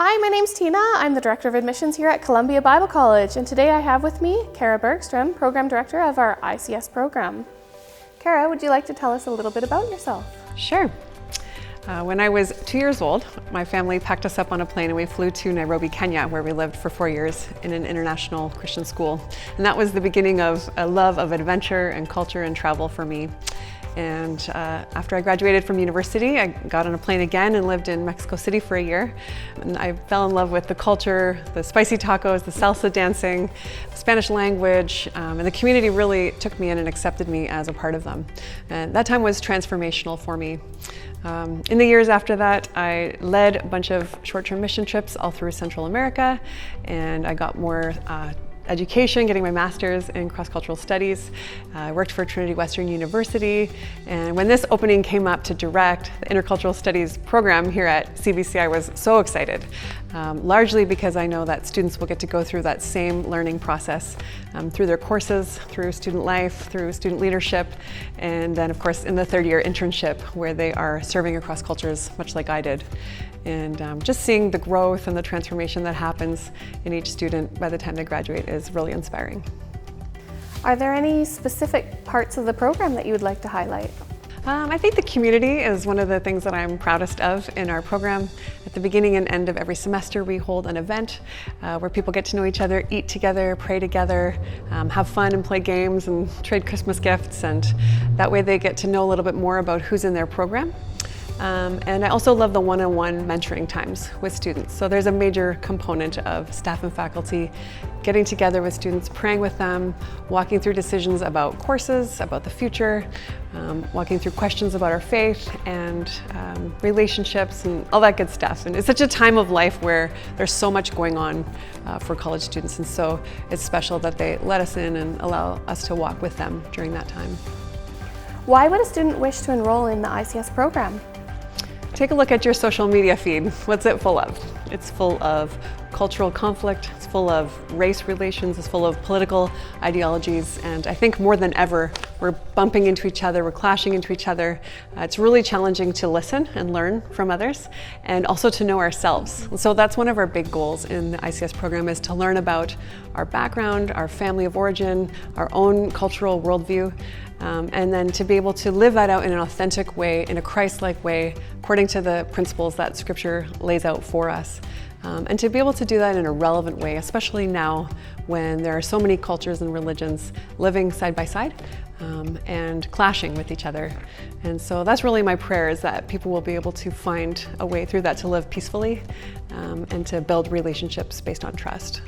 Hi, my name's Tina. I'm the Director of Admissions here at Columbia Bible College, and today I have with me Kara Bergstrom, Program Director of our ICS program. Kara, would you like to tell us a little bit about yourself? Sure. When I was 2 years old, my family packed us up on a plane and we flew to Nairobi, Kenya, where we lived for 4 years in an international Christian school. And that was the beginning of a love of adventure and culture and travel for me. And after I graduated from university, I got on a plane again and lived in Mexico City for a year. And I fell in love with the culture, the spicy tacos, the salsa dancing, the Spanish language, and the community really took me in and accepted me as a part of them. And that time was transformational for me. In the years after that, I led a bunch of short-term mission trips all through Central America, and I got more education, getting my master's in cross-cultural studies. I worked for Trinity Western University, and when this opening came up to direct the Intercultural Studies Program here at CBC, I was so excited, largely because I know that students will get to go through that same learning process through their courses, through student life, through student leadership, and then of course in the third year internship where they are serving across cultures, much like I did. And just seeing the growth and the transformation that happens in each student by the time they graduate is really inspiring. Are there any specific parts of the program that you would like to highlight? I think the community is one of the things that I'm proudest of in our program. At the beginning and end of every semester, we hold an event where people get to know each other, eat together, pray together, have fun and play games and trade Christmas gifts, and that way they get to know a little bit more about who's in their program. And I also love the one-on-one mentoring times with students. So there's a major component of staff and faculty getting together with students, praying with them, walking through decisions about courses, about the future, walking through questions about our faith and relationships and all that good stuff. And it's such a time of life where there's so much going on for college students, and so it's special that they let us in and allow us to walk with them during that time. Why would a student wish to enroll in the ICS program? Take a look at your social media feed. What's it full of? It's full of cultural conflict, it's full of race relations, it's full of political ideologies, and I think more than ever, we're bumping into each other, we're clashing into each other. It's really challenging to listen and learn from others, and also to know ourselves. And so that's one of our big goals in the ICS program, is to learn about our background, our family of origin, our own cultural worldview, and then to be able to live that out in an authentic way, in a Christ-like way, according to the principles that Scripture lays out for us. And to be able to do that in a relevant way, especially now when there are so many cultures and religions living side by side and clashing with each other. And so that's really my prayer, is that people will be able to find a way through that to live peacefully and to build relationships based on trust.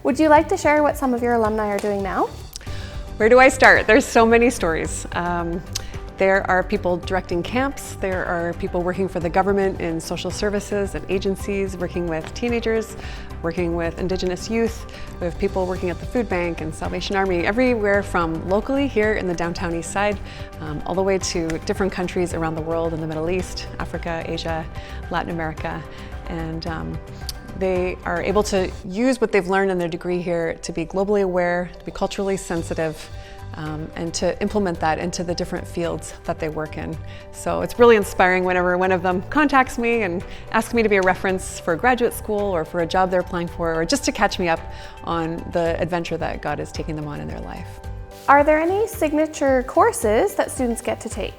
Would you like to share what some of your alumni are doing now? Where do I start? There's so many stories. There are people directing camps, there are people working for the government in social services and agencies, working with teenagers, working with Indigenous youth. We have people working at the food bank and Salvation Army, everywhere from locally here in the downtown east side, all the way to different countries around the world, in the Middle East, Africa, Asia, Latin America. And they are able to use what they've learned in their degree here to be globally aware, to be culturally sensitive, and to implement that into the different fields that they work in. So it's really inspiring whenever one of them contacts me and asks me to be a reference for graduate school or for a job they're applying for, or just to catch me up on the adventure that God is taking them on in their life. Are there any signature courses that students get to take?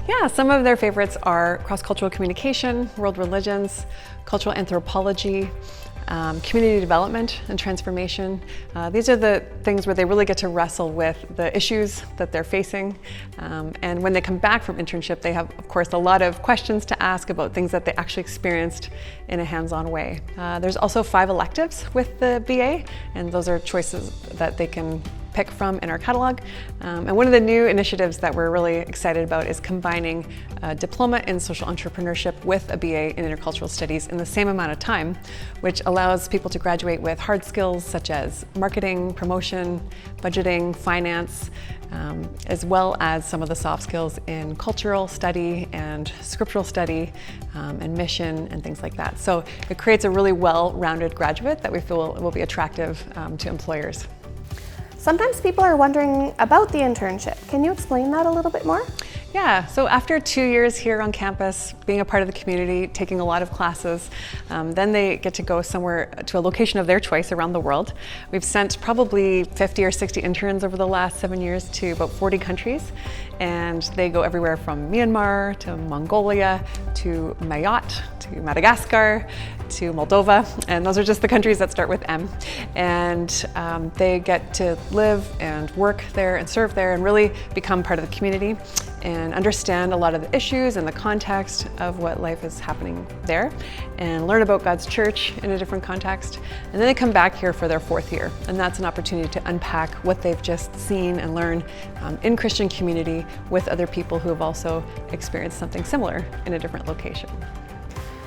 Yeah, some of their favorites are cross-cultural communication, world religions, cultural anthropology, community development and transformation. These are the things where they really get to wrestle with the issues that they're facing. And when they come back from internship, they have, of course, a lot of questions to ask about things that they actually experienced in a hands-on way. There's also 5 electives with the BA, and those are choices that they can pick from in our catalog. And one of the new initiatives that we're really excited about is combining a diploma in social entrepreneurship with a BA in intercultural studies in the same amount of time, which allows people to graduate with hard skills such as marketing, promotion, budgeting, finance, as well as some of the soft skills in cultural study and scriptural study and mission and things like that. So it creates a really well-rounded graduate that we feel will be attractive to employers. Sometimes people are wondering about the internship. Can you explain that a little bit more? Yeah, so after 2 years here on campus, being a part of the community, taking a lot of classes, then they get to go somewhere to a location of their choice around the world. We've sent probably 50 or 60 interns over the last 7 years to about 40 countries, and they go everywhere from Myanmar to Mongolia to Mayotte to Madagascar to Moldova, and those are just the countries that start with M. And they get to live and work there and serve there and really become part of the community and understand a lot of the issues and the context of what life is happening there and learn about God's church in a different context. And then they come back here for their 4th year, and that's an opportunity to unpack what they've just seen and learned in Christian community with other people who have also experienced something similar in a different location.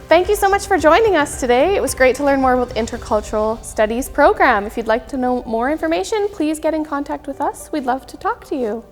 Thank you so much for joining us today. It was great to learn more about the Intercultural Studies Program. If you'd like to know more information, please get in contact with us. We'd love to talk to you.